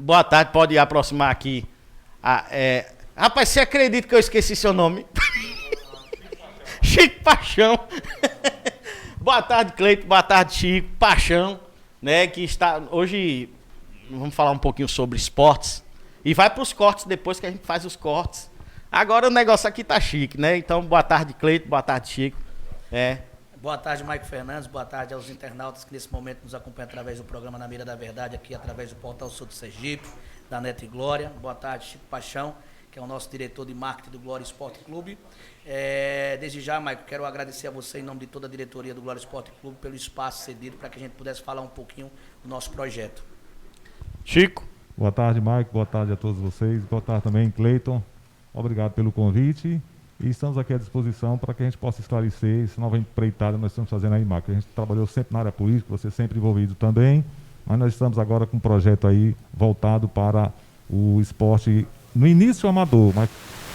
Boa tarde, pode aproximar aqui. Rapaz, você acredita que eu esqueci seu nome? Chico Paixão. Boa tarde, Cleito. Boa tarde, Chico Paixão, né? Que está hoje. Vamos falar um pouquinho sobre esportes. E vai para os cortes depois que a gente faz os cortes. Agora o negócio aqui tá chique, né? Então, boa tarde, Cleito. Boa tarde, Chico. Boa tarde, Maico Fernandes. Boa tarde aos internautas que nesse momento nos acompanham através do programa Na Mira da Verdade, aqui através do Portal Sul do Sergipe, da Neto e Glória. Boa tarde, Chico Paixão, que é o nosso diretor de marketing do Glória Esporte Clube. Desde já, Maico, quero agradecer a você, em nome de toda a diretoria do Glória Esporte Clube, pelo espaço cedido para que a gente pudesse falar um pouquinho do nosso projeto. Chico. Boa tarde, Maico. Boa tarde a todos vocês. Boa tarde também, Cleiton. Obrigado pelo convite. E estamos aqui à disposição para que a gente possa esclarecer essa nova empreitada que nós estamos fazendo aí, Maico. A gente trabalhou sempre na área política, você sempre envolvido também, mas nós estamos agora com um projeto aí voltado para o esporte no início amador, mas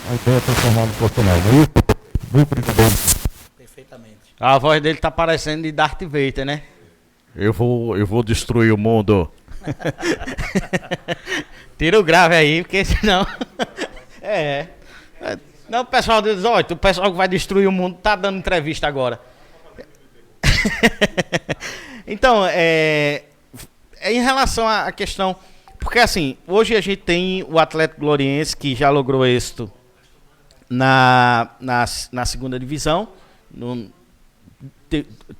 a ideia é transformar no profissional. Muito presidente. Perfeitamente. A voz dele tá parecendo de Darth Vader, né? Eu vou destruir o mundo. Tira o grave aí, porque senão... Não, o pessoal diz, olha, o pessoal que vai destruir o mundo tá dando entrevista agora. Então, em relação à questão... Porque assim, hoje a gente tem o Atlético Gloriense que já logrou êxito na segunda divisão.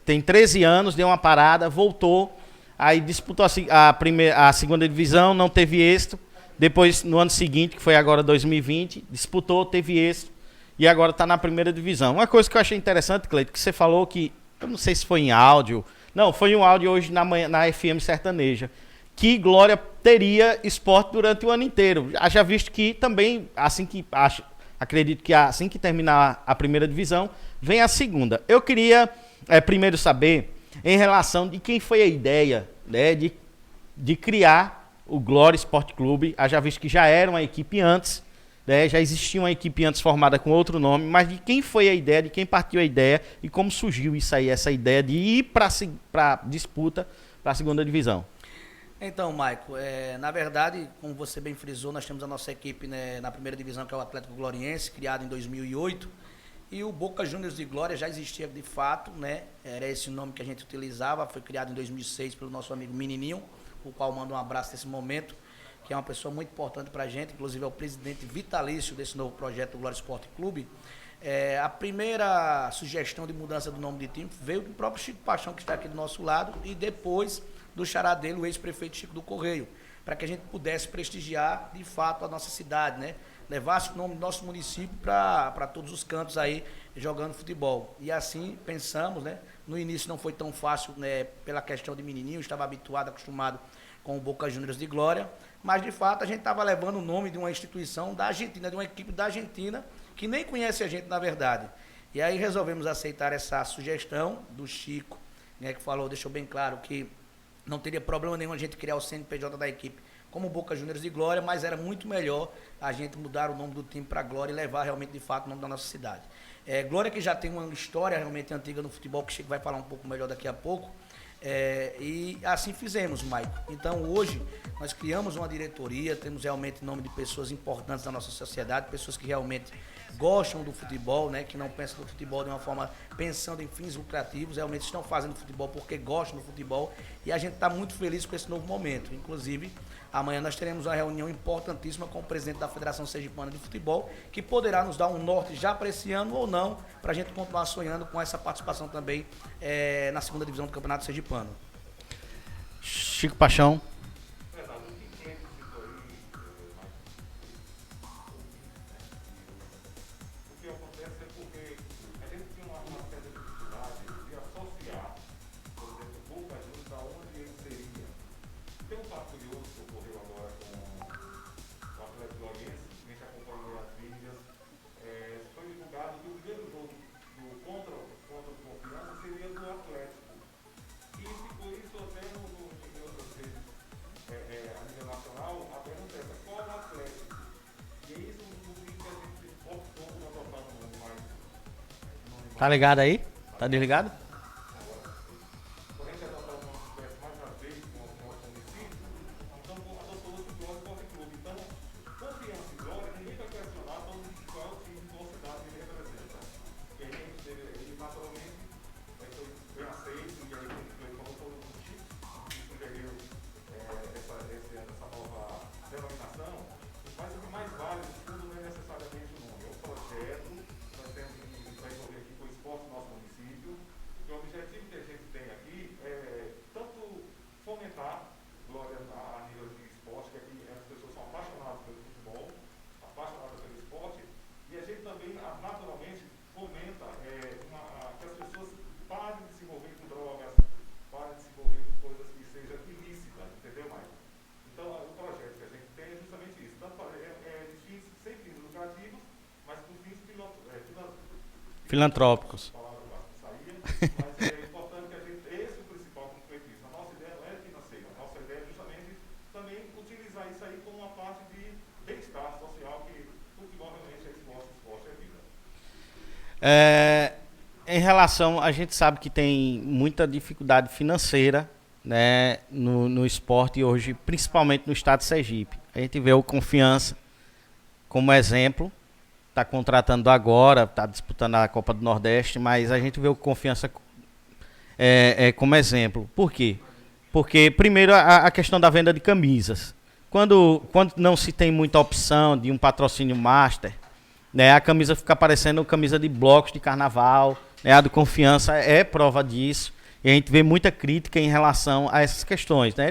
Tem 13 anos, deu uma parada, voltou, aí disputou a segunda divisão, não teve êxito. Depois, no ano seguinte, que foi agora 2020, disputou, teve êxito e agora está na primeira divisão. Uma coisa que eu achei interessante, Cleito, que você falou que, eu não sei se foi em áudio, não, foi um áudio hoje na manhã, na FM Sertaneja, que Glória teria esporte durante o ano inteiro. Já visto que também, acredito que assim que terminar a primeira divisão, vem a segunda. Eu queria primeiro saber em relação de quem foi a ideia, né, de criar o Glória Esporte Clube. Já visto que já era uma equipe antes, né, já existia uma equipe antes formada com outro nome, mas de quem foi a ideia, de quem partiu a ideia e como surgiu isso aí, essa ideia de ir para disputa para a segunda divisão. Então, Maico, na verdade, como você bem frisou, nós temos a nossa equipe, né, na primeira divisão, que é o Atlético Gloriense, criado em 2008, e o Boca Juniors de Glória já existia de fato, né, era esse o nome que a gente utilizava, foi criado em 2006 pelo nosso amigo Menininho, o qual manda um abraço nesse momento, que é uma pessoa muito importante para a gente, inclusive é o presidente vitalício desse novo projeto do Glória Esporte Clube. A primeira sugestão de mudança do nome de time veio do próprio Chico Paixão, que está aqui do nosso lado, e depois do xará dele, o ex-prefeito Chico do Correio, para que a gente pudesse prestigiar de fato a nossa cidade, né? Levasse o nome do nosso município para todos os cantos aí, jogando futebol. E assim pensamos, né? No início não foi tão fácil, né, pela questão de menininho, estava habituado, acostumado com o Boca Juniors de Glória, mas de fato a gente estava levando o nome de uma instituição da Argentina, de uma equipe da Argentina, que nem conhece a gente na verdade. E aí resolvemos aceitar essa sugestão do Chico, né, que falou, deixou bem claro que não teria problema nenhum a gente criar o CNPJ da equipe como Boca Juniors de Glória, mas era muito melhor a gente mudar o nome do time para Glória e levar realmente de fato o nome da nossa cidade. Glória, que já tem uma história realmente antiga no futebol, que o Chico vai falar um pouco melhor daqui a pouco, e assim fizemos, Maico. Então hoje nós criamos uma diretoria, temos realmente nome de pessoas importantes da nossa sociedade, pessoas que realmente gostam do futebol, né, que não pensam no futebol de uma forma pensando em fins lucrativos, realmente estão fazendo futebol porque gostam do futebol, e a gente está muito feliz com esse novo momento. Inclusive, amanhã nós teremos uma reunião importantíssima com o presidente da Federação Sergipana de Futebol, que poderá nos dar um norte já para esse ano ou não, para a gente continuar sonhando com essa participação também na segunda divisão do Campeonato Sergipano. Chico Paixão. Tá ligado aí? Tá desligado? Filantrópicos. Mas é importante que a gente, esse é o principal complemento. A nossa ideia não é financeira, a nossa ideia é justamente também utilizar isso aí como uma parte de bem-estar social, que o futebol realmente é esporte, é vida. Em relação, a gente sabe que tem muita dificuldade financeira, né, no esporte hoje, principalmente no estado de Sergipe. A gente vê o Confiança como exemplo, está contratando agora, está disputando a Copa do Nordeste, mas a gente vê o Confiança como exemplo. Por quê? Porque, primeiro, a questão da venda de camisas. Quando não se tem muita opção de um patrocínio master, né, a camisa fica parecendo camisa de blocos de carnaval, né, a do Confiança é prova disso, e a gente vê muita crítica em relação a essas questões, né,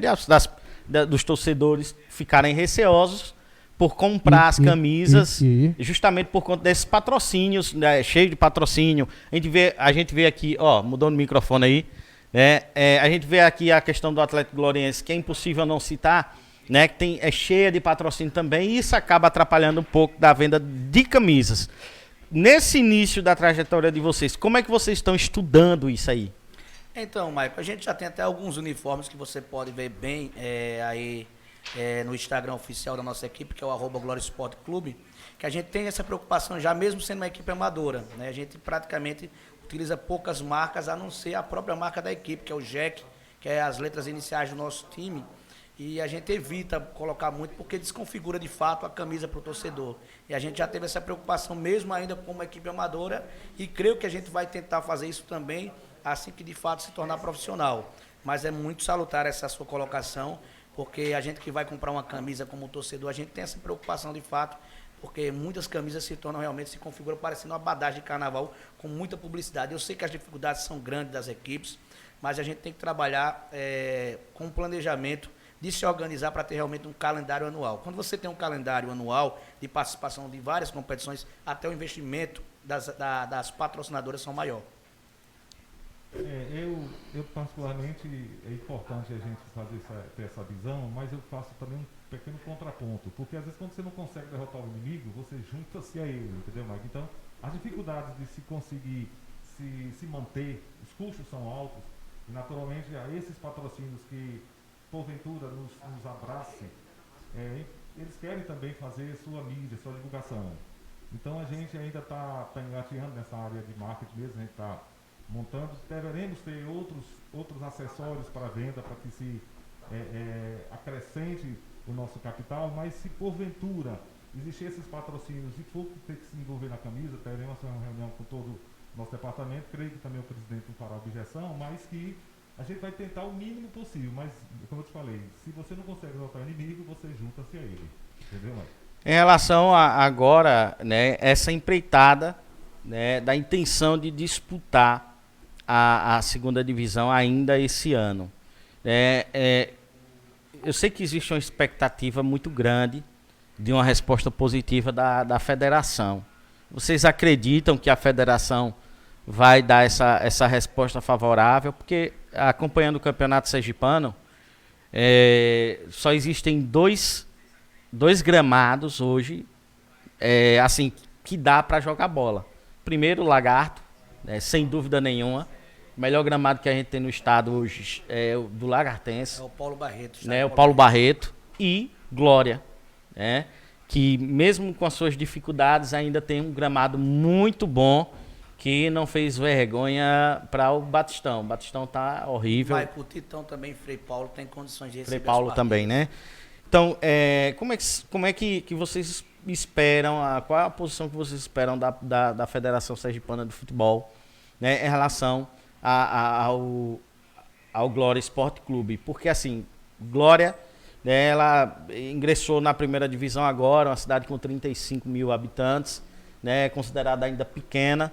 dos torcedores ficarem receosos por comprar as camisas, justamente por conta desses patrocínios, né, cheio de patrocínio. A gente vê aqui, ó, mudou no microfone aí, né, a gente vê aqui a questão do Atlético Gloriense, que é impossível não citar, né, que é cheia de patrocínio também, e isso acaba atrapalhando um pouco da venda de camisas. Nesse início da trajetória de vocês, como é que vocês estão estudando isso aí? Então, Maicon, a gente já tem até alguns uniformes que você pode ver bem aí no Instagram oficial da nossa equipe, que é o @Glória Esporte Clube, que a gente tem essa preocupação já mesmo sendo uma equipe amadora, né? A gente praticamente utiliza poucas marcas, a não ser a própria marca da equipe, que é o Jack, que é as letras iniciais do nosso time. E a gente evita colocar muito porque desconfigura de fato a camisa para o torcedor. E a gente já teve essa preocupação mesmo ainda como equipe amadora, e creio que a gente vai tentar fazer isso também assim que de fato se tornar profissional. Mas é muito salutar essa sua colocação, porque a gente que vai comprar uma camisa como torcedor, a gente tem essa preocupação de fato, porque muitas camisas se tornam realmente, se configuram parecendo uma badagem de carnaval com muita publicidade. Eu sei que as dificuldades são grandes das equipes, mas a gente tem que trabalhar com um planejamento de se organizar para ter realmente um calendário anual. Quando você tem um calendário anual de participação de várias competições, até o investimento das patrocinadoras são maior. Eu particularmente, é importante a gente ter essa visão, mas eu faço também um pequeno contraponto, porque às vezes quando você não consegue derrotar o inimigo, você junta-se a ele, entendeu, Mike? Então, as dificuldades de se conseguir se manter, os custos são altos, e naturalmente esses patrocínios que porventura nos abrace, eles querem também fazer sua mídia, sua divulgação. Então a gente ainda está engateando nessa área de marketing mesmo, a gente está montando, deveremos ter outros acessórios para venda, para que se acrescente o nosso capital, mas se porventura existir esses patrocínios e for ter que se envolver na camisa, teremos uma reunião com todo o nosso departamento, creio que também o presidente não fará objeção, mas que a gente vai tentar o mínimo possível, mas, como eu te falei, se você não consegue derrotar o inimigo, você junta-se a ele. Entendeu, Mike? Em relação a agora, né, essa empreitada, né, da intenção de disputar a segunda divisão ainda esse ano. Eu sei que existe uma expectativa muito grande de uma resposta positiva da federação. Vocês acreditam que a federação vai dar essa resposta favorável? Porque, acompanhando o campeonato sergipano, só existem dois gramados hoje, assim, que dá para jogar bola. Primeiro, o Lagarto, sem dúvida nenhuma. O melhor gramado que a gente tem no estado hoje é o do Lagartense. É o Paulo Barreto. O Paulo Barreto e Glória, né? Que mesmo com as suas dificuldades ainda tem um gramado muito bom, que não fez vergonha para o Batistão. O Batistão tá horrível. Mas o Titão também, Frei Paulo, tem condições de receber. Frei Paulo também, né? Então, como é que vocês esperam, qual é a posição que vocês esperam da Federação Sergipana de Futebol, né, em relação ao Glória Esporte Clube? Porque, assim, Glória, né, ela ingressou na primeira divisão agora, uma cidade com 35 mil habitantes, né, considerada ainda pequena.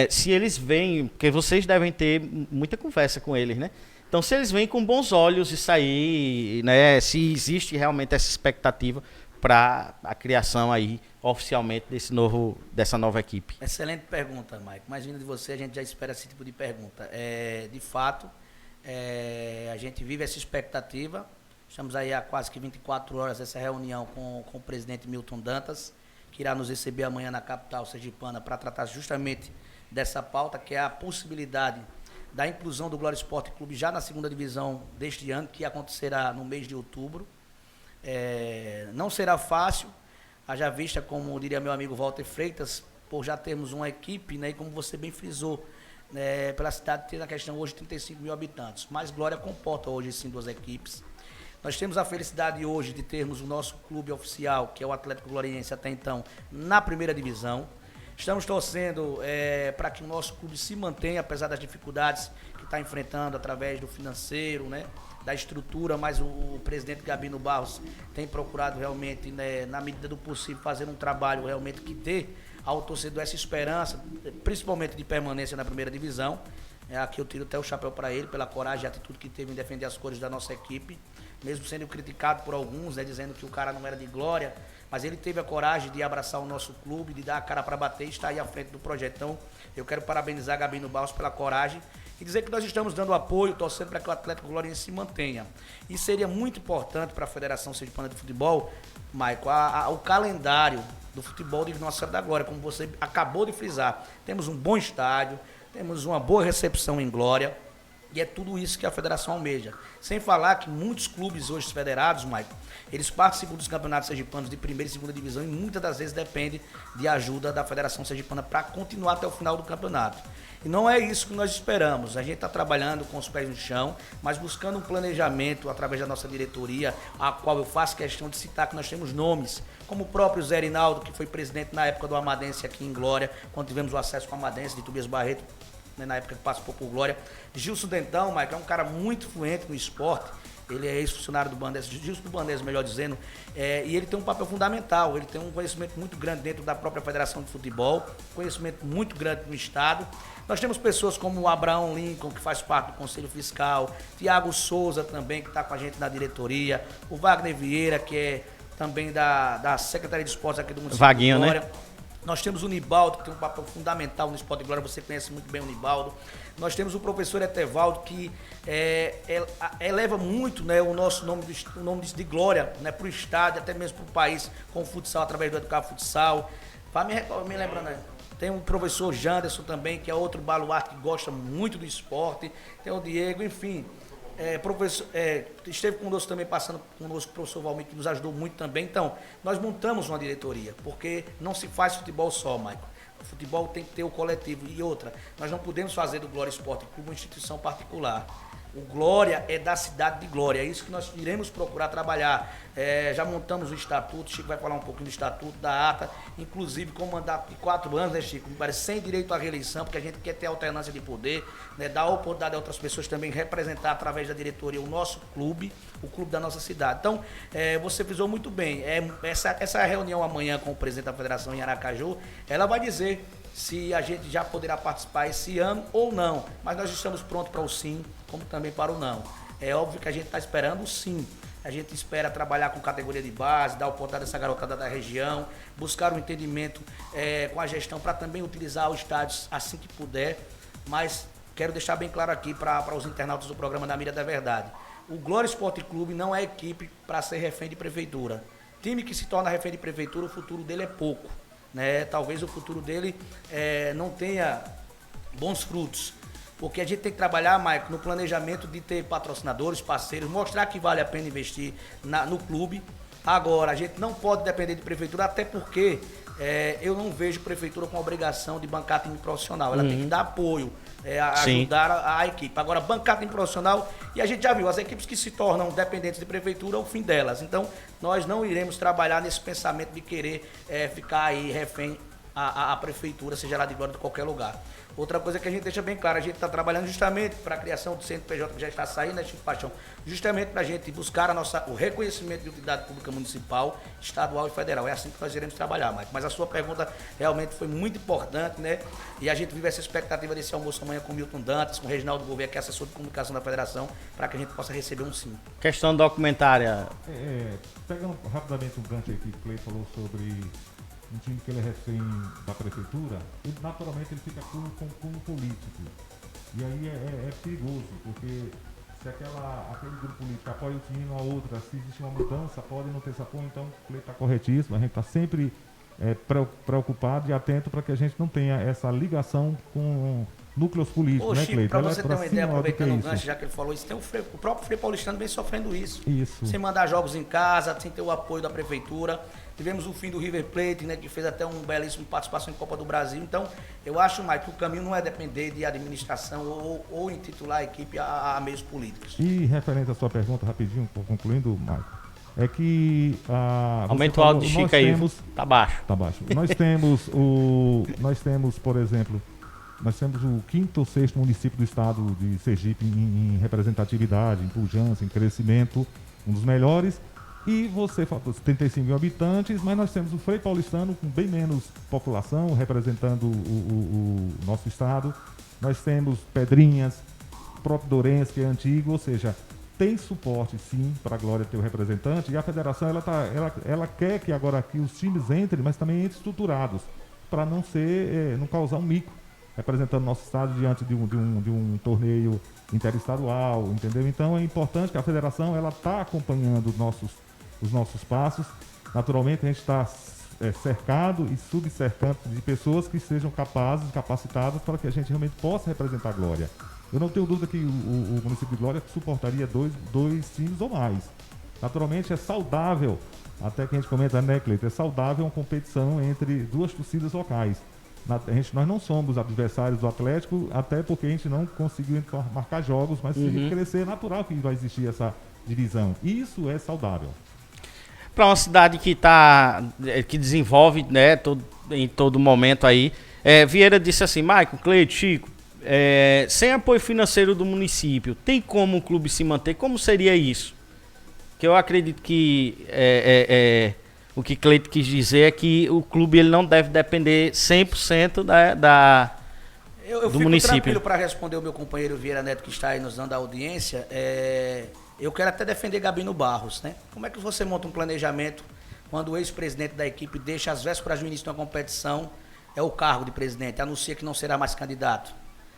Se eles vêm, porque vocês devem ter muita conversa com eles, né? Então, se eles vêm com bons olhos isso aí, né, se existe realmente essa expectativa para a criação aí, oficialmente, dessa nova equipe. Excelente pergunta, Mike. Mas vindo de você, a gente já espera esse tipo de pergunta. De fato, a gente vive essa expectativa. Estamos aí há quase que 24 horas dessa reunião com o presidente Milton Dantas, que irá nos receber amanhã na capital sergipana para tratar justamente dessa pauta, que é a possibilidade da inclusão do Glória Esporte Clube já na segunda divisão deste ano, que acontecerá no mês de outubro. Não será fácil, haja vista, como diria meu amigo Walter Freitas, por já termos uma equipe, né, e como você bem frisou, pela cidade ter na questão hoje 35 mil habitantes, mas Glória comporta hoje sim 2 equipes. Nós temos a felicidade hoje de termos o nosso clube oficial, que é o Atlético Gloriense até então, na primeira divisão. Estamos torcendo para que o nosso clube se mantenha, apesar das dificuldades que está enfrentando através do financeiro, né, da estrutura, mas o presidente Gabino Barros tem procurado realmente, né, na medida do possível, fazer um trabalho realmente que dê ao torcedor essa esperança, principalmente de permanência na primeira divisão. Aqui eu tiro até o chapéu para ele, pela coragem e atitude que teve em defender as cores da nossa equipe, mesmo sendo criticado por alguns, né, dizendo que o cara não era de Glória, mas ele teve a coragem de abraçar o nosso clube, de dar a cara para bater e estar aí à frente do projeto. Então, eu quero parabenizar Gabino Barros pela coragem e dizer que nós estamos dando apoio, torcendo para que o Atlético Gloriense se mantenha. E seria muito importante para a Federação Sergipana de Futebol, Maico, o calendário do futebol de Nossa Senhora da Glória, como você acabou de frisar. Temos um bom estádio, temos uma boa recepção em Glória, e é tudo isso que a federação almeja. Sem falar que muitos clubes hoje federados, Maico, eles participam dos campeonatos sergipanos de primeira e segunda divisão e muitas das vezes dependem de ajuda da Federação Sergipana para continuar até o final do campeonato. E não é isso que nós esperamos. A gente está trabalhando com os pés no chão, mas buscando um planejamento através da nossa diretoria, a qual eu faço questão de citar que nós temos nomes, como o próprio Zé Rinaldo, que foi presidente na época do Amadense aqui em Glória, quando tivemos o acesso com o Amadense, de Tobias Barreto, né, na época que passou por Glória. Gilson Dentão, Mike, é um cara muito fluente no esporte. Ele é ex-funcionário do Bandeira, Gilson do Bandeira, melhor dizendo, e ele tem um papel fundamental, ele tem um conhecimento muito grande dentro da própria Federação de Futebol, conhecimento muito grande no Estado. Nós temos pessoas como o Abraão Lincoln, que faz parte do Conselho Fiscal, Tiago Souza também, que está com a gente na diretoria, o Wagner Vieira, que é também da Secretaria de Esportes aqui do município Vaguinho, de Glória. né? Nós temos o Nibaldo, que tem um papel fundamental no Esporte de Glória, você conhece muito bem o Nibaldo. Nós temos o professor Etevaldo, que eleva muito, né, o nosso nome, o nome de Glória, né, para o estado, até mesmo para o país, com o futsal, através do Educar Futsal. Vai me lembrando, né? Tem o professor Janderson também, que é outro baluarte que gosta muito do esporte. Tem o Diego, enfim. Esteve conosco também, passando conosco o professor Valmir, que nos ajudou muito também. Então, nós montamos uma diretoria, porque não se faz futebol só, Maicon. O futebol tem que ter o coletivo. E outra, nós não podemos fazer do Glória Esporte Clube uma instituição particular. O Glória é da cidade de Glória, é isso que nós iremos procurar trabalhar. Já montamos o estatuto, Chico vai falar um pouquinho do estatuto, da ata, inclusive com um mandato de 4 anos, né, Chico? Me parece sem direito à reeleição, porque a gente quer ter alternância de poder, né, dar a oportunidade a outras pessoas também representar através da diretoria o nosso clube, o clube da nossa cidade. Então, você frisou muito bem, essa reunião amanhã com o presidente da federação em Aracaju, ela vai dizer se a gente já poderá participar esse ano ou não, mas nós estamos prontos para o sim, como também para o não. É óbvio que a gente está esperando o sim. A gente espera trabalhar com categoria de base, dar oportunidade a essa garotada da região, buscar um entendimento com a gestão para também utilizar os estádios assim que puder. Mas quero deixar bem claro aqui para os internautas do programa da Mídia da Verdade. O Glória Esporte Clube não é equipe para ser refém de prefeitura. Time que se torna refém de prefeitura, o futuro dele é pouco, né? Talvez o futuro dele não tenha bons frutos. Porque a gente tem que trabalhar, Maicon, no planejamento de ter patrocinadores, parceiros, mostrar que vale a pena investir no clube. Agora, a gente não pode depender de prefeitura, até porque eu não vejo prefeitura com a obrigação de bancar time profissional. Ela tem que dar apoio, ajudar a equipe. Agora, bancar time profissional, e a gente já viu, as equipes que se tornam dependentes de prefeitura, é o fim delas. Então, nós não iremos trabalhar nesse pensamento de querer ficar aí refém a prefeitura, seja lá de Glória, de qualquer lugar. Outra coisa que a gente deixa bem claro, a gente está trabalhando justamente para a criação do CNPJ, que já está saindo, né, Chico Paixão? Justamente para a gente buscar o reconhecimento de utilidade pública municipal, estadual e federal. É assim que nós iremos trabalhar, Mike. Mas a sua pergunta realmente foi muito importante, né? E a gente vive essa expectativa desse almoço amanhã com o Milton Dantas, com o Reginaldo Gouveia, que é assessor de comunicação da federação, para que a gente possa receber um sim. Questão documentária. Pegando rapidamente um gancho aqui que o Clay falou sobre um time que ele é refém da prefeitura, ele, naturalmente ele fica como político. E aí é perigoso, porque se aquele grupo político apoia o time, uma outra, se existe uma mudança, pode não ter esse apoio, então o Clay está corretíssimo, a gente está sempre preocupado e atento para que a gente não tenha essa ligação com núcleos políticos, né, Cleiton? Para você ter uma ideia, aproveitando o isso. gancho, já que ele falou isso, o próprio Frei Paulistano vem sofrendo isso. Isso. Sem mandar jogos em casa, sem ter o apoio da prefeitura. Tivemos o fim do River Plate, né, que fez até uma belíssima participação em Copa do Brasil. Então, eu acho, Mike, que o caminho não é depender de administração ou intitular a equipe a meios políticos. E referente à sua pergunta, rapidinho, concluindo, Marco, é que... Aumenta o áudio de Chico aí, tá baixo. Tá baixo. Nós temos, por exemplo, nós temos o 5º ou 6º município do estado de Sergipe em representatividade, em pujança, em crescimento, um dos melhores. E você falou 75 mil habitantes, mas nós temos o Frei Paulistano com bem menos população, representando o nosso estado. Nós temos Pedrinhas, o próprio Dourenço, que é antigo, ou seja, tem suporte sim para a Glória ter o representante. E a federação ela quer que agora aqui os times entrem, mas também entrem estruturados, para não causar um mico, representando nosso estado diante de um torneio interestadual, entendeu? Então é importante que a federação ela está acompanhando os nossos passos. Naturalmente a gente está cercado e subcercando de pessoas que sejam capacitadas para que a gente realmente possa representar a Glória. Eu não tenho dúvida que o município de Glória suportaria dois times ou mais. Naturalmente é saudável, até que a gente comenta, né, Cleiton? É saudável uma competição entre duas torcidas locais. Nós não somos adversários do Atlético, até porque a gente não conseguiu marcar jogos, mas se crescer é natural que vai existir essa divisão. Isso é saudável. Para uma cidade que desenvolve, né, em todo momento aí, Vieira disse assim, Maicon, Cleiton, Chico, sem apoio financeiro do município, tem como o clube se manter? Como seria isso? Que eu acredito que o que Cleiton quis dizer é que o clube ele não deve depender 100% do fico município. Tranquilo para responder o meu companheiro Vieira Neto, que está aí nos dando a audiência. Eu quero até defender Gabino Barros, né? Como é que você monta um planejamento quando o ex-presidente da equipe deixa às vésperas do início de uma competição o cargo de presidente, anuncia que não será mais candidato?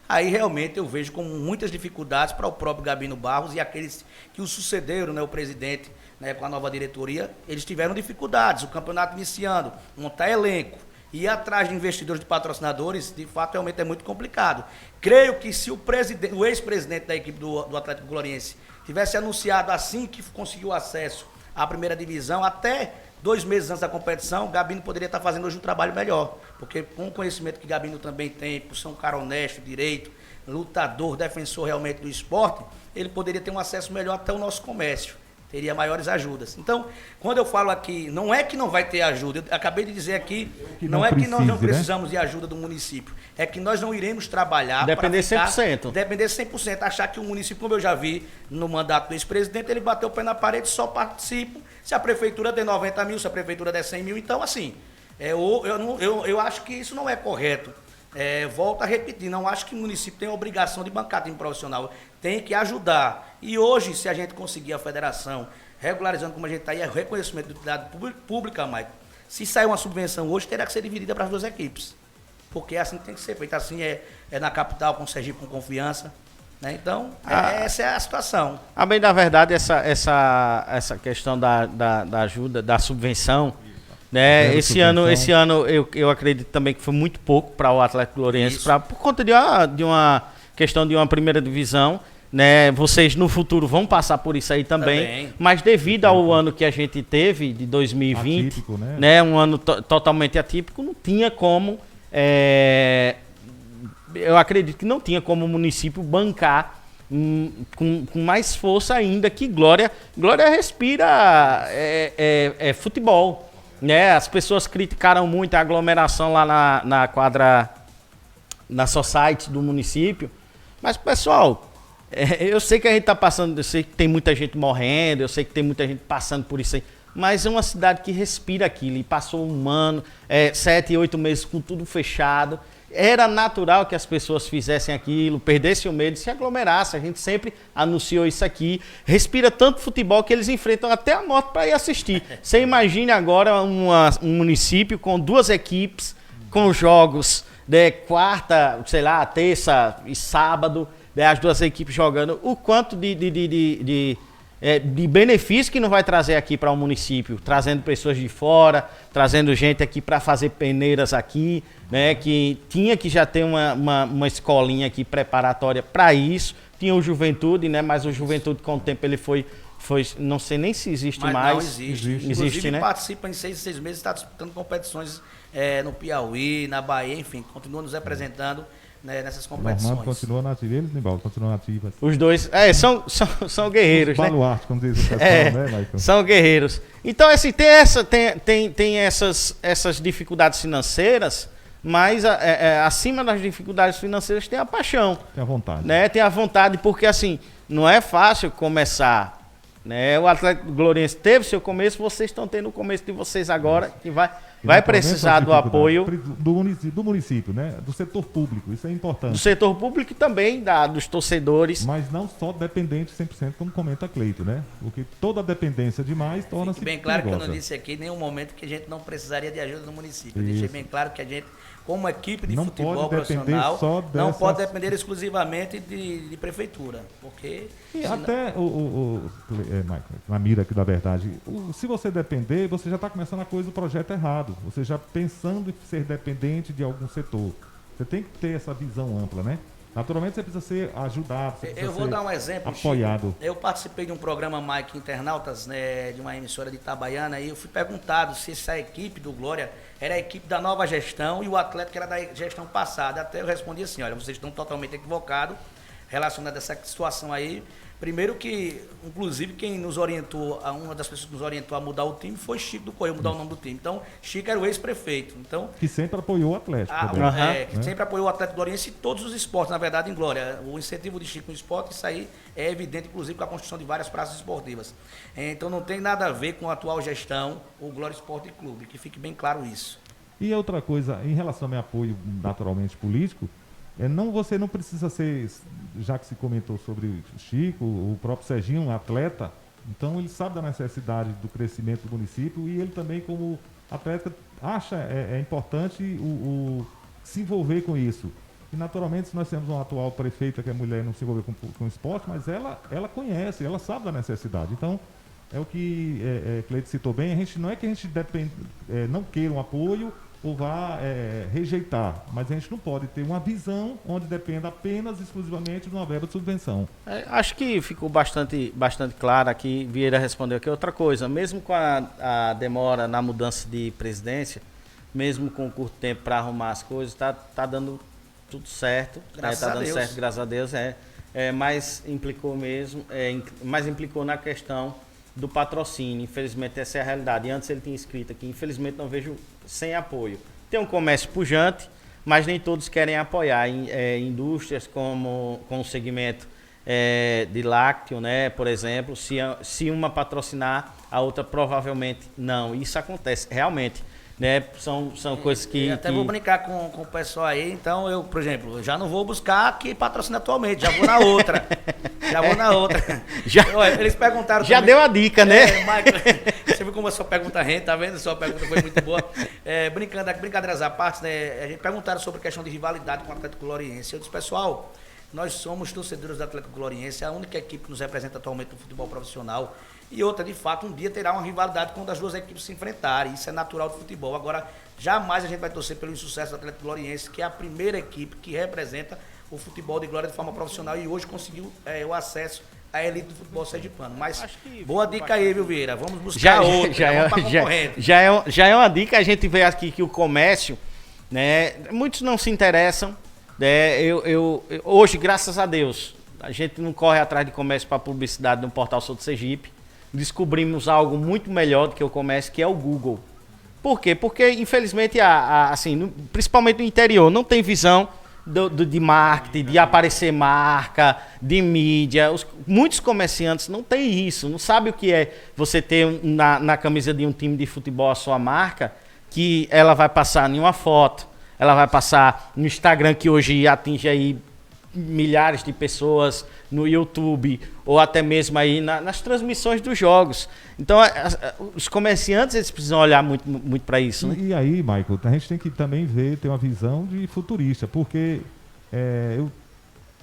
Aí realmente eu vejo com muitas dificuldades para o próprio Gabino Barros e aqueles que o sucederam, né, o presidente, né, com a nova diretoria, eles tiveram dificuldades, o campeonato iniciando, montar elenco, ir atrás de investidores, de patrocinadores, de fato realmente é muito complicado. Creio que se o ex-presidente da equipe do Atlético Gloriense tivesse anunciado assim que conseguiu acesso à primeira divisão, até 2 meses antes da competição, Gabino poderia estar fazendo hoje um trabalho melhor, porque com o conhecimento que Gabino também tem, por ser um cara honesto, direito, lutador, defensor realmente do esporte, ele poderia ter um acesso melhor até o nosso comércio, teria maiores ajudas. Então, quando eu falo aqui, não é que não vai ter ajuda, eu acabei de dizer aqui, não é que nós não precisamos de ajuda do município, é que nós não iremos trabalhar depender 100%. Depender 100%, achar que o município, como eu já vi no mandato do ex-presidente, ele bateu o pé na parede, só participa, se a prefeitura der 90 mil, se a prefeitura der 100 mil, então assim, eu acho que isso não é correto. Volto a repetir, não acho que o município tem a obrigação de bancar time profissional, tem que ajudar. E hoje, se a gente conseguir a federação regularizando como a gente está aí, é reconhecimento de utilidade pública, Maicon, se sair uma subvenção hoje, terá que ser dividida para as 2 equipes. Porque é assim que tem que ser feito. Assim é na capital, com o Sergipe com confiança. Né? Então, essa é a situação. Bem, na verdade, essa questão da ajuda, da subvenção, né? Esse ano eu acredito também que foi muito pouco para o Atlético Gloriense, por conta de uma questão de uma primeira divisão. Né? Vocês no futuro vão passar por isso aí também. Mas devido ao ano que a gente teve, de 2020, atípico, né? Um ano totalmente atípico, não tinha como... eu acredito que não tinha como o município bancar com mais força ainda que Glória. Glória respira futebol. Né? As pessoas criticaram muito a aglomeração lá na quadra, na society do município. Mas, pessoal, eu sei que a gente está passando, eu sei que tem muita gente morrendo, eu sei que tem muita gente passando por isso aí. Mas é uma cidade que respira aquilo. E passou um ano, 7, 8 meses com tudo fechado. Era natural que as pessoas fizessem aquilo, perdessem o medo, se aglomerassem. A gente sempre anunciou isso aqui. Respira tanto futebol que eles enfrentam até a morte para ir assistir. Você imagine agora um município com 2 equipes, com jogos de quarta, sei lá, terça e sábado, as 2 equipes jogando. O quanto de de benefício que não vai trazer aqui para o município, trazendo pessoas de fora, trazendo gente aqui para fazer peneiras aqui, né, que tinha que já ter uma escolinha aqui preparatória para isso. Tinha o Juventude, né, mas o Juventude com o tempo ele foi não sei nem se existe Mas mais. não existe. Existe, né? Participa em 6 meses, está disputando competições no Piauí, na Bahia, enfim, continua nos representando, né, nessas competições. Normando continua nativo, eles, Nibaldo, continuam nativos. Os dois, são guerreiros, né? Baluarte, como diz o pessoal, né, Michael? São guerreiros. Então, assim, tem essas dificuldades financeiras, mas acima das dificuldades financeiras tem a paixão. Tem a vontade. Né? Tem a vontade, porque assim, não é fácil começar. Né? O Atlético Gloriense teve seu começo, vocês estão tendo o começo de vocês agora, que vai precisar do apoio do município, né? Do setor público, isso é importante. do setor público e também dos torcedores. Mas não só dependente 100%, como comenta Cleito, né? Porque toda dependência demais torna-se Fique bem claro perigosa. que eu não disse aqui em nenhum momento que a gente não precisaria de ajuda do município. Eu deixei bem claro que a gente, como equipe de Não futebol pode depender profissional, só não dessas- pode depender exclusivamente de prefeitura. Porque E senão- até, Michael, na mira aqui da verdade, se você depender, você já está começando a coisa do projeto errado. Você já pensando em ser dependente de algum setor. Você tem que ter essa visão ampla, né? Naturalmente você precisa ser ajudado, você precisa eu vou ser dar um exemplo, apoiado. Chico. Eu participei de um programa Mike Internautas, né, de uma emissora de Itabaiana, e eu fui perguntado se essa equipe do Glória era a equipe da nova gestão e o Atlético era da gestão passada. Até eu respondi assim, olha, vocês estão totalmente equivocados relacionado a essa situação aí. Primeiro que, inclusive, quem nos orientou, uma das pessoas que nos orientou a mudar o time foi Chico do Correio, mudar o nome do time. Então, Chico era o ex-prefeito. Então, Que sempre apoiou o Atlético. também. que sempre apoiou o Atlético Gloriense e todos os esportes, na verdade, em Glória. O incentivo de Chico no esporte, isso aí é evidente, inclusive, com a construção de várias praças esportivas. Então, não tem nada a ver com a atual gestão, o Glória Esporte Clube, que fique bem claro isso. E outra coisa, em relação ao meu apoio naturalmente político, você não precisa ser, já que se comentou sobre o Chico, o próprio Serginho, um atleta, então ele sabe da necessidade do crescimento do município e ele também, como atleta, acha importante se envolver com isso. E naturalmente, se nós temos uma atual prefeita que é mulher e não se envolver com esporte, mas ela conhece, ela sabe da necessidade. Então, é o que Cleide citou bem, não é que a gente não queira um apoio ou vá rejeitar, mas a gente não pode ter uma visão onde dependa apenas exclusivamente de uma verba de subvenção. Acho que ficou bastante claro aqui. Vieira respondeu aqui outra coisa. Mesmo com a demora na mudança de presidência, mesmo com curto tempo para arrumar as coisas, tá dando tudo certo. Graças tá a dando Deus. certo, graças a Deus. Mas implicou mesmo, mas implicou na questão do patrocínio. Infelizmente essa é a realidade. E antes ele tinha escrito aqui, infelizmente não vejo sem apoio. Tem um comércio pujante, mas nem todos querem apoiar. Indústrias com o segmento de lácteo, né, por exemplo, se uma patrocinar, a outra provavelmente não. Isso acontece realmente. Né, são coisas que... Eu até vou brincar com o pessoal aí, então eu, por exemplo, já não vou buscar a que patrocina atualmente, já vou na outra. Eles perguntaram já também, deu a dica, né? Michael, você viu como a sua pergunta rende, tá vendo? Sua pergunta foi muito boa. Brincadeiras à parte, né? A gente perguntaram sobre a questão de rivalidade com o Atlético Gloriense. Eu disse, pessoal, nós somos torcedores do Atlético Gloriense, a única equipe que nos representa atualmente no futebol profissional. E outra, de fato, um dia terá uma rivalidade quando as duas equipes se enfrentarem. Isso é natural do futebol. Agora, jamais a gente vai torcer pelo insucesso do Atlético Gloriense, que é a primeira equipe que representa o futebol de Glória de forma profissional e hoje conseguiu o acesso à elite do futebol sergipano. Mas boa dica aí, viu, Vieira? Vamos buscar outra, vamos pra concorrente. Já é uma dica. A gente vê aqui que o comércio, né, muitos não se interessam. Né, hoje, graças a Deus, a gente não corre atrás de comércio para publicidade no portal Sou do Sergipe. Descobrimos algo muito melhor do que o comércio, que é o Google. Por quê? Porque, infelizmente, assim, principalmente no interior, não tem visão de marketing, de aparecer marca, de mídia. Muitos comerciantes não têm isso, não sabem o que é você ter na camisa de um time de futebol a sua marca, que ela vai passar em uma foto, ela vai passar no Instagram, que hoje atinge aí milhares de pessoas, no YouTube, ou até mesmo aí nas transmissões dos jogos. Então, os comerciantes, eles precisam olhar muito, muito para isso. Né? E aí, Michael, a gente tem que também ter uma visão de futurista, porque eu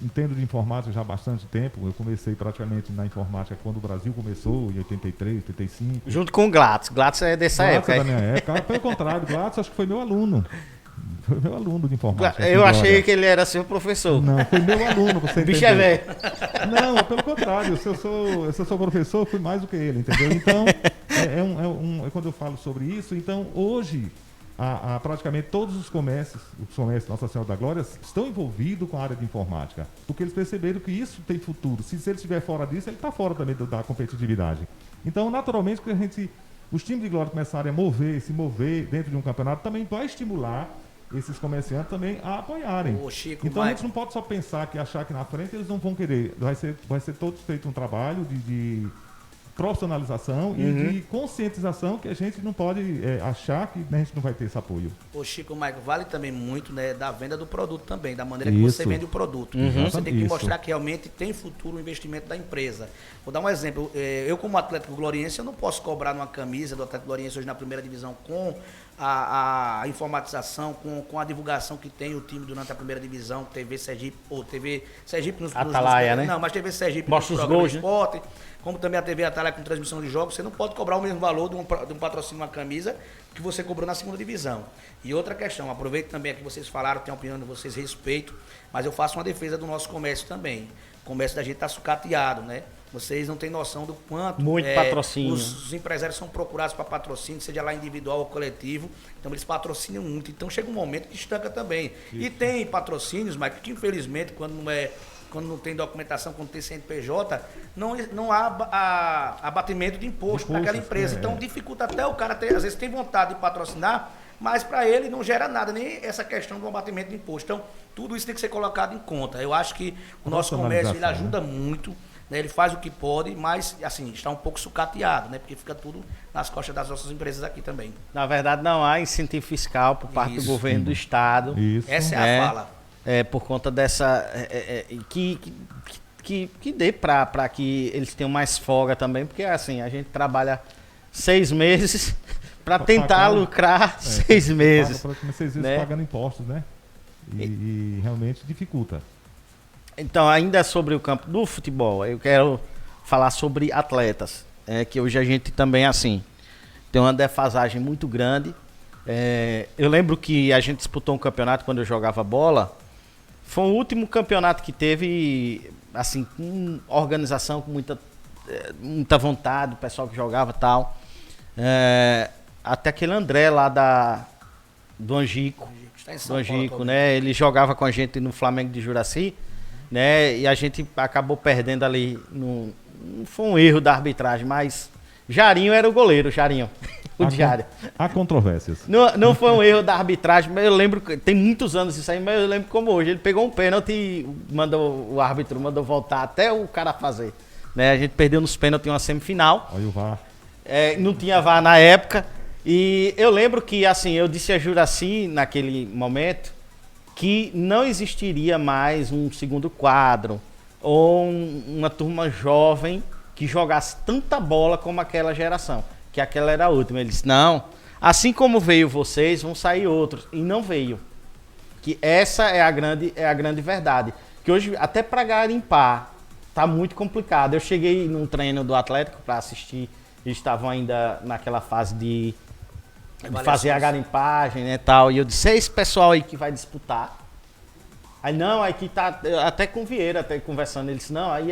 entendo de informática já há bastante tempo. Eu comecei praticamente na informática quando o Brasil começou, em 83, 85. Junto com o Glatz. Glatz é dessa Glatz época. é da minha época. Pelo contrário, Glatz acho que foi meu aluno. Foi meu aluno de informática. Eu achei que ele era seu professor. Não, foi meu aluno, você Bicho é entendeu? velho. Não, pelo contrário, se eu sou professor, eu fui mais do que ele, entendeu? Então, quando eu falo sobre isso, então hoje, praticamente todos os comércios Nossa Senhora da Glória, estão envolvidos com a área de informática, porque eles perceberam que isso tem futuro. Se ele estiver fora disso, ele está fora também da competitividade. Então, naturalmente, que os times de Glória começarem a se mover dentro de um campeonato, também vai estimular esses comerciantes também a apoiarem. Chico, então a gente não pode só pensar achar que na frente eles não vão querer. Vai ser todo feito um trabalho de profissionalização e de conscientização, que a gente não pode achar que a gente não vai ter esse apoio. Ô Chico, Michael, vale tambem muito, né, da venda do produto também, da maneira que você vende o produto. Você tem que mostrar que realmente tem futuro o investimento da empresa. Vou dar um exemplo. Eu, como Atlético Gloriense, eu não posso cobrar numa camisa do Atlético Gloriense hoje na primeira divisão com a informatização, com a divulgação que tem o time durante a primeira divisão, TV Sergipe, ou TV Sergipe nos Atalaia, né? Não, mas TV Sergipe mostra nos os programas gols, de esporte, como também a TV Atalaia com transmissão de jogos. Você não pode cobrar o mesmo valor de um patrocínio, uma camisa, que você cobrou na segunda divisão. E outra questão, aproveito também aqui, vocês falaram, tenho a opinião de vocês, respeito, mas eu faço uma defesa do nosso comércio também. O comércio da gente está sucateado, né? Vocês não têm noção do quanto patrocínio. Os empresários são procurados para patrocínio, seja lá individual ou coletivo. Então eles patrocinam muito. Então chega um momento que estanca também. Isso. E tem patrocínios, mas que infelizmente quando não tem documentação, quando tem CNPJ, não há abatimento de imposto para aquela empresa. Então dificulta até o cara ter, às vezes tem vontade de patrocinar, mas para ele não gera nada, nem essa questão do abatimento de imposto. Então tudo isso tem que ser colocado em conta. Eu acho que o nosso comércio ele ajuda muito. Né, ele faz o que pode, mas assim, está um pouco sucateado, né? Porque fica tudo nas costas das nossas empresas aqui também. Na verdade, não há incentivo fiscal por parte do governo do estado. Isso. Essa é a fala. Por conta dessa... que dê para que eles tenham mais folga também, porque assim, a gente trabalha 6 meses para tentar lucrar 6 meses. Praticamente 6 meses pagando impostos, né? E realmente dificulta. Então, ainda sobre o campo do futebol, eu quero falar sobre atletas. Que hoje a gente também, assim, tem uma defasagem muito grande. Eu lembro que a gente disputou um campeonato quando eu jogava bola. Foi o último campeonato que teve, assim, com organização, com muita vontade, o pessoal que jogava e tal. Até aquele André lá do Angico. Está em São Paulo, né? Ele jogava com a gente no Flamengo de Juraci. Né? E a gente acabou perdendo ali. Não foi um erro da arbitragem, mas Jarinho era o goleiro, Jarinho. O Diário. Há controvérsias. Não foi um erro da arbitragem, mas eu lembro, tem muitos anos isso aí, mas eu lembro como hoje. Ele pegou um pênalti e o árbitro mandou voltar até o cara fazer. Né? A gente perdeu nos pênaltis uma semifinal. Olha o VAR. Não tinha VAR na época. E eu lembro que, assim, eu disse a Juraci naquele momento que não existiria mais um segundo quadro ou uma turma jovem que jogasse tanta bola como aquela geração, que aquela era a última. Ele disse, não, assim como veio vocês, vão sair outros. E não veio. Que essa é a grande verdade. Que hoje, até para garimpar, tá muito complicado. Eu cheguei num treino do Atlético para assistir, eles estavam ainda naquela fase de fazer a garimpagem, né, tal. E eu disse, esse pessoal aí que vai disputar. Aí não, aí que tá, até com o Vieira, até conversando, ele disse, não, aí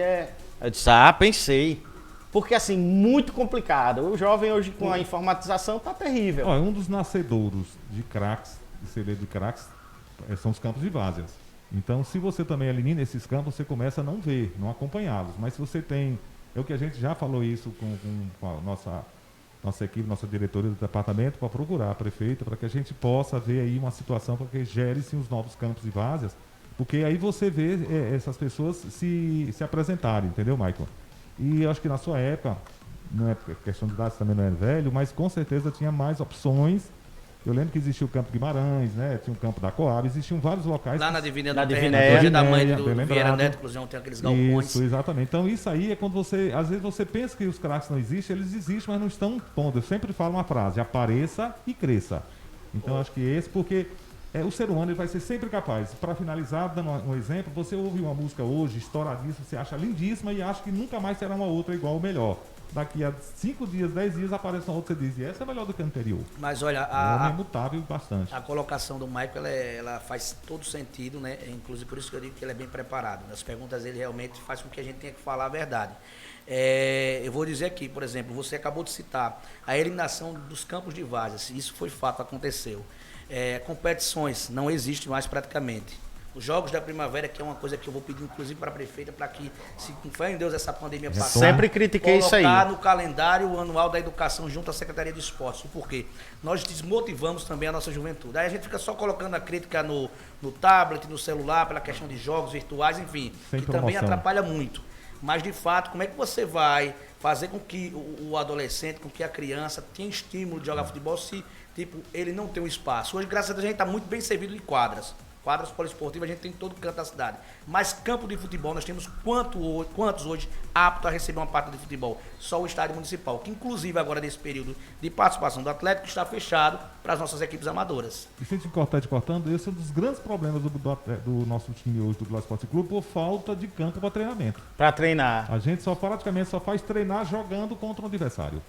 eu disse, pensei. Porque assim, muito complicado. O jovem hoje com a informatização tá terrível. Um dos nascedouros de craques, de CD de craques, são os campos de várzeas. Então, se você também elimina esses campos, você começa a não ver, não acompanhá-los. Mas se você tem, é o que a gente já falou isso com a nossa equipe, nossa diretoria do departamento, para procurar a prefeita, para que a gente possa ver aí uma situação para que gere-se os novos campos de várzeas, porque aí você vê essas pessoas se apresentarem, entendeu, Michael? E eu acho que na sua época, não é questão de idade, também não é velho, mas com certeza tinha mais opções. Eu lembro que existia o Campo Guimarães, né? Tinha o Campo da Coab, existiam vários locais. Lá na Divina na do Divinéia, Terra, da mãe do bem Vieira Neto, inclusive, tem aqueles galpões. Isso, exatamente. Então isso aí é quando você, às vezes você pensa que os craques não existem, eles existem, mas não estão pondo. Eu sempre falo uma frase, apareça e cresça. Então acho que porque o ser humano ele vai ser sempre capaz. Para finalizar, dando um exemplo, você ouve uma música hoje, estouradíssima, você acha lindíssima e acha que nunca mais será uma outra igual ou melhor. Daqui a 5 dias, 10 dias, aparece uma outra e você diz, e essa é melhor do que a anterior. Mas olha, O homem é mutável bastante. a colocação do Michael, ela faz todo sentido, né? Inclusive por isso que eu digo que ele é bem preparado. As perguntas dele realmente faz com que a gente tenha que falar a verdade. Eu vou dizer aqui, por exemplo, você acabou de citar a eliminação dos campos de várzea. Isso foi fato, aconteceu. Competições não existem mais praticamente. Os Jogos da Primavera, que é uma coisa que eu vou pedir inclusive para a prefeita, para que, se com fé em Deus essa pandemia passar, sempre critiquei isso aí, colocar no calendário anual da educação junto à Secretaria de Esportes. Por quê? Nós desmotivamos também a nossa juventude. Aí a gente fica só colocando a crítica no tablet, no celular, pela questão de jogos virtuais, enfim, Sem que promoção. também atrapalha muito. Mas, de fato, como é que você vai fazer com que o adolescente, com que a criança tenha estímulo de jogar futebol se, tipo, ele não tem um espaço? Hoje, graças a Deus, a gente está muito bem servido de quadras. Quadras poliesportivas a gente tem em todo canto da cidade. Mas campo de futebol, nós temos quantos hoje aptos a receber uma partida de futebol? Só o estádio municipal, que inclusive agora nesse período de participação do Atlético está fechado para as nossas equipes amadoras. E sem te cortando, esse é um dos grandes problemas do nosso time hoje, do Globo Esporte Clube, por falta de campo para treinamento. Para treinar. A gente praticamente só faz treinar jogando contra um adversário.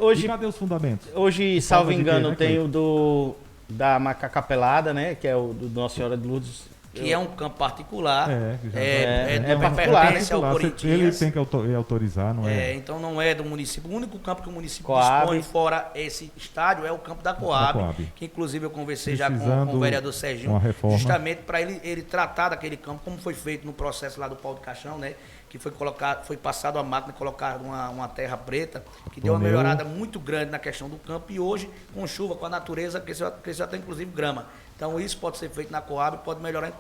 Hoje, E cadê os fundamentos? hoje salvo de quê, engano, né, tem o da Macaca Pelada, né? Que é o do Nossa Senhora de Lourdes. Que é um campo particular. É para particular, pertence ao Corinthians. Ele tem que autorizar, não é? Então não é do município. O único campo que o município Coab. dispõe fora esse estádio é o campo da Coab. Que inclusive eu conversei já com o vereador Serginho, uma reforma. justamente para ele tratar daquele campo, como foi feito no processo lá do pau de caixão, né? Que foi passado a máquina e colocado uma terra preta, que deu uma melhorada muito grande na questão do campo, e hoje, com chuva, com a natureza, cresceu até inclusive grama. Então isso pode ser feito na Coab, pode melhorar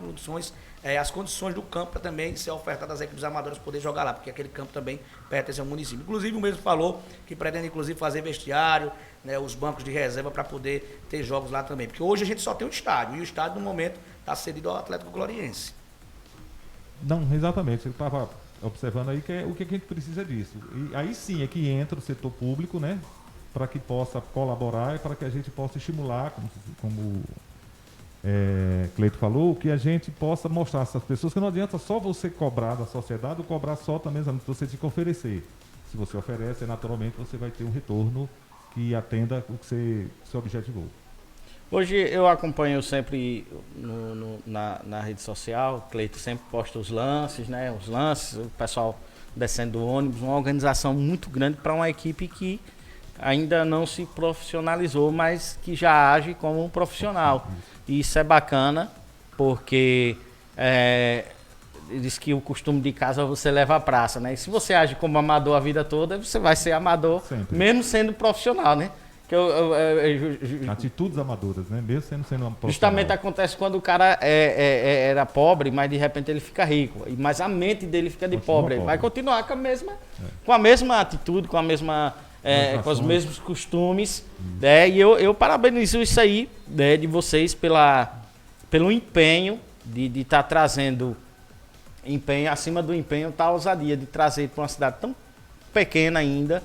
as condições do campo para também ser ofertado às equipes amadoras poder jogar lá, porque aquele campo também pertence ao município. Inclusive o mesmo falou que pretende inclusive fazer vestiário, né, os bancos de reserva para poder ter jogos lá também. Porque hoje a gente só tem um estádio, e o estádio no momento está cedido ao Atlético Gloriense. Não, exatamente. Ele estava observando aí que o que a gente precisa disso. E aí sim é que entra o setor público, né? Para que possa colaborar e para que a gente possa estimular, como Cleito falou, que a gente possa mostrar a essas pessoas que não adianta só você cobrar da sociedade ou cobrar só também, você tem que oferecer. Se você oferece, naturalmente você vai ter um retorno que atenda o que você objetivou. Hoje eu acompanho sempre na rede social, Cleito sempre posta os lances, né? O pessoal descendo do ônibus, uma organização muito grande para uma equipe que ainda não se profissionalizou, mas que já age como um profissional. E isso é bacana, porque diz que o costume de casa você leva à praça, né? E se você age como amador a vida toda, você vai ser amador, sempre, mesmo sendo profissional, né? Atitudes amadoras, né? Mesmo sendo uma profissional. Justamente acontece quando o cara era pobre, mas de repente ele fica rico. Mas a mente dele fica de pobre. Ele vai continuar com a mesma atitude, com os mesmos costumes. Né? E eu parabenizo isso aí, né, de vocês pelo empenho de estar trazendo empenho, acima do empenho, tá a ousadia de trazer para uma cidade tão pequena ainda,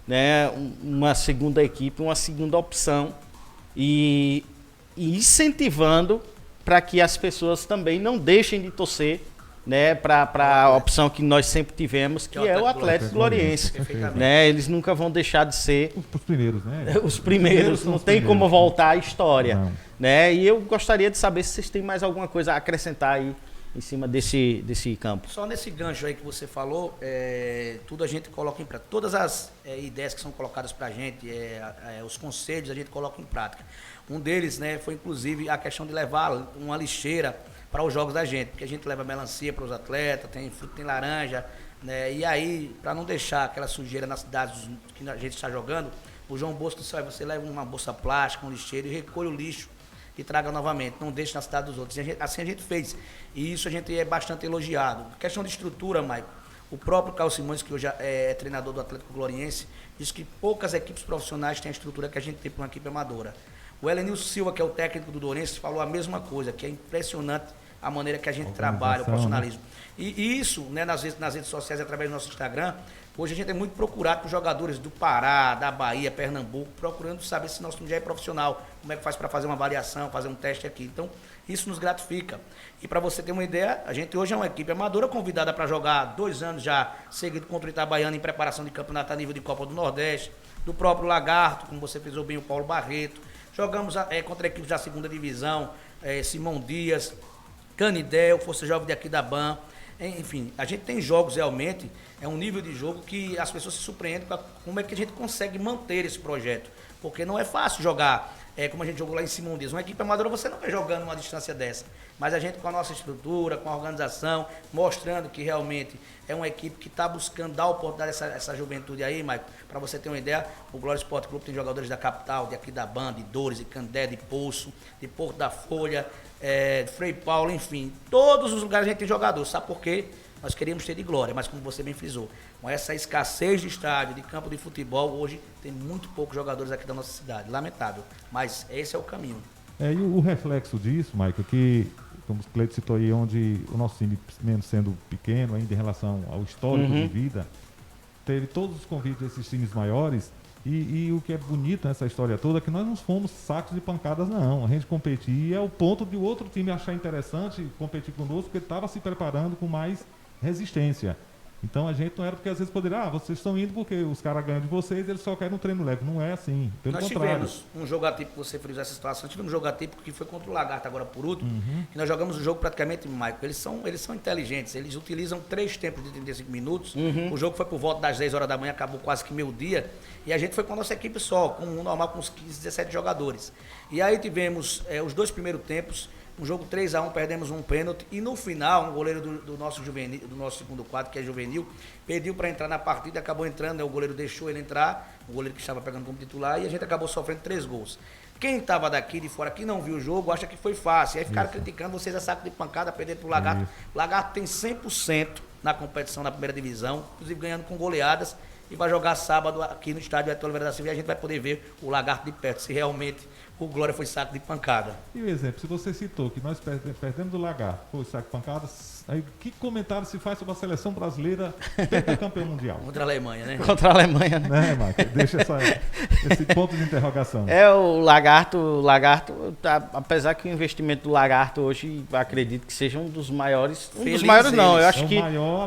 né, uma segunda equipe, uma segunda opção e incentivando para que as pessoas também não deixem de torcer, né, para a opção que nós sempre tivemos, que é o Atlético Gloriense. Né? Eles nunca vão deixar de ser os primeiros, né? Os primeiros, não tem como voltar à história. Né? E eu gostaria de saber se vocês têm mais alguma coisa a acrescentar aí em cima desse campo. Só nesse gancho aí que você falou, tudo a gente coloca em prática. Todas as ideias que são colocadas para a gente, os conselhos, a gente coloca em prática. Um deles, né, foi inclusive a questão de levar uma lixeira para os jogos da gente, porque a gente leva melancia para os atletas, tem fruta, tem laranja, né, e aí, para não deixar aquela sujeira nas cidades que a gente está jogando, o João Bosco disse, você leva uma bolsa plástica, um lixeiro e recolhe o lixo e traga novamente, não deixe na cidade dos outros. Assim a gente fez, e isso a gente é bastante elogiado. Questão de estrutura, Maicon, o próprio Carlos Simões, que hoje é treinador do Atlético Gloriense, diz que poucas equipes profissionais têm a estrutura que a gente tem para uma equipe amadora. O Helenilson Silva, que é o técnico do Dourense, falou a mesma coisa, que é impressionante a maneira que a gente Organização, trabalha, o profissionalismo. né? E isso, né, nas redes sociais, através do nosso Instagram, hoje a gente é muito procurado por jogadores do Pará, da Bahia, Pernambuco, procurando saber se nosso time já é profissional, como é que faz para fazer uma avaliação, fazer um teste aqui. Então, isso nos gratifica. E para você ter uma ideia, a gente hoje é uma equipe amadora convidada para jogar 2 anos já seguido contra o Itabaiana em preparação de campeonato a nível de Copa do Nordeste, do próprio Lagarto, como você frisou bem, o Paulo Barreto. Jogamos contra equipes da segunda divisão, Simão Dias, Canidel, Força Jovem de Aquidauã. Enfim, a gente tem jogos realmente, é um nível de jogo que as pessoas se surpreendem com como é que a gente consegue manter esse projeto. Porque não é fácil jogar, como a gente jogou lá em Simão Dias. Uma equipe amadora você não vai jogando uma distância dessa. Mas a gente com a nossa estrutura, com a organização, mostrando que realmente é uma equipe que está buscando dar oportunidade a essa juventude aí, Maicon. Para você ter uma ideia, o Glória Esporte Clube tem jogadores da capital, de Aquidauã, de Dores, de Candé, de Poço, de Porto da Folha, de Frei Paulo, enfim. Todos os lugares a gente tem jogador. Sabe por quê? Nós queríamos ter de Glória, mas como você bem frisou, com essa escassez de estádio, de campo de futebol, hoje tem muito poucos jogadores aqui da nossa cidade. Lamentável, mas esse é o caminho. E o reflexo disso, Michael, que, como o Cleiton citou aí, onde o nosso time, mesmo sendo pequeno ainda em relação ao histórico de vida, teve todos os convites desses times maiores. E o que é bonito nessa história toda é que nós não fomos sacos de pancadas, não. A gente competia ao ponto de o outro time achar interessante competir conosco, porque estava se preparando com mais resistência. Então a gente não era porque às vezes poderia, vocês estão indo porque os caras ganham de vocês, eles só querem um treino leve. Não é assim, pelo contrário. Nós tivemos um jogo atípico, você frisou essa situação, tivemos um jogo atípico que foi contra o Lagarto agora por último, que nós jogamos o jogo praticamente, Michael, eles são inteligentes, eles utilizam 3 tempos de 35 minutos, o jogo foi por volta das 10 horas da manhã, acabou quase que meio-dia, e a gente foi com a nossa equipe só, com um normal, com uns 15, 17 jogadores. E aí tivemos os 2 primeiros tempos, um jogo 3-1, perdemos um pênalti, e no final, um goleiro do nosso juvenil, do nosso segundo quadro, que é juvenil, pediu para entrar na partida, acabou entrando, o goleiro deixou ele entrar, o goleiro que estava pegando como titular, e a gente acabou sofrendo 3 gols. Quem estava daqui de fora, que não viu o jogo, acha que foi fácil. Aí ficaram criticando vocês a saco de pancada, perder pro Lagarto. O Lagarto tem 100% na competição na primeira divisão, inclusive ganhando com goleadas, e vai jogar sábado aqui no estádio Hector Oliveira da Silva, e a gente vai poder ver o Lagarto de perto, se realmente o Glória foi saco de pancada. E o exemplo, se você citou que nós perdemos do Lagarto, foi saco de pancada, aí que comentário se faz sobre a seleção brasileira campeão mundial? Contra a Alemanha, né? Contra a Alemanha, né? Né, Marcos? Deixa esse ponto de interrogação. O Lagarto, apesar que o investimento do Lagarto hoje, acredito que seja um dos maiores. Um dos maiores não, eu acho que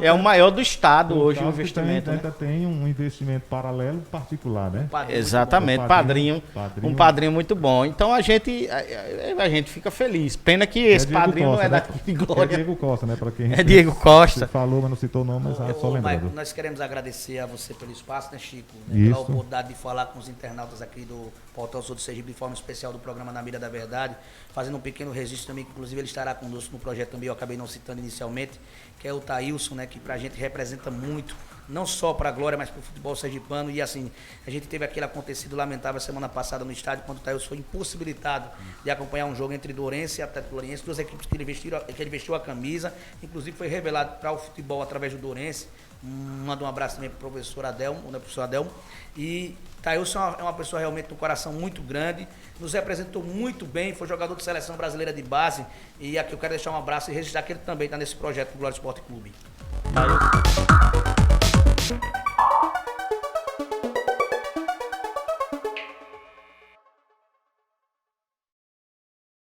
é o maior do estado hoje o investimento. Ainda tem um investimento paralelo particular, né? Exatamente, um padrinho muito bom. Então a gente fica feliz. Pena que esse padrinho não é daqui de Glória. É Diego Costa, né? Pra quem Diego Costa. Você falou, mas não citou o nome, mas só lembrando. Michael, nós queremos agradecer a você pelo espaço, né, Chico? Né, pela oportunidade de falar com os internautas aqui do Portal Sul do Sergipe, de forma especial do programa Na Mira da Verdade, fazendo um pequeno registro também, que inclusive ele estará conosco no projeto também, eu acabei não citando inicialmente, que é o Thailson, né? Que pra gente representa muito, não só para a Glória, mas para o futebol sergipano. E assim, a gente teve aquele acontecido lamentável semana passada no estádio, quando o Thailson foi impossibilitado de acompanhar um jogo entre Dourense e Atlético Gloriense, 2 equipes que ele vestiu a camisa, inclusive foi revelado para o futebol através do Dourense. Mando um abraço também para o professor Adelmo, né, professor Adelmo. E Thailson é uma pessoa realmente com um coração muito grande, nos representou muito bem, foi jogador de seleção brasileira de base. E aqui eu quero deixar um abraço e registrar que ele também está nesse projeto do Glória Esporte Clube. Thailson.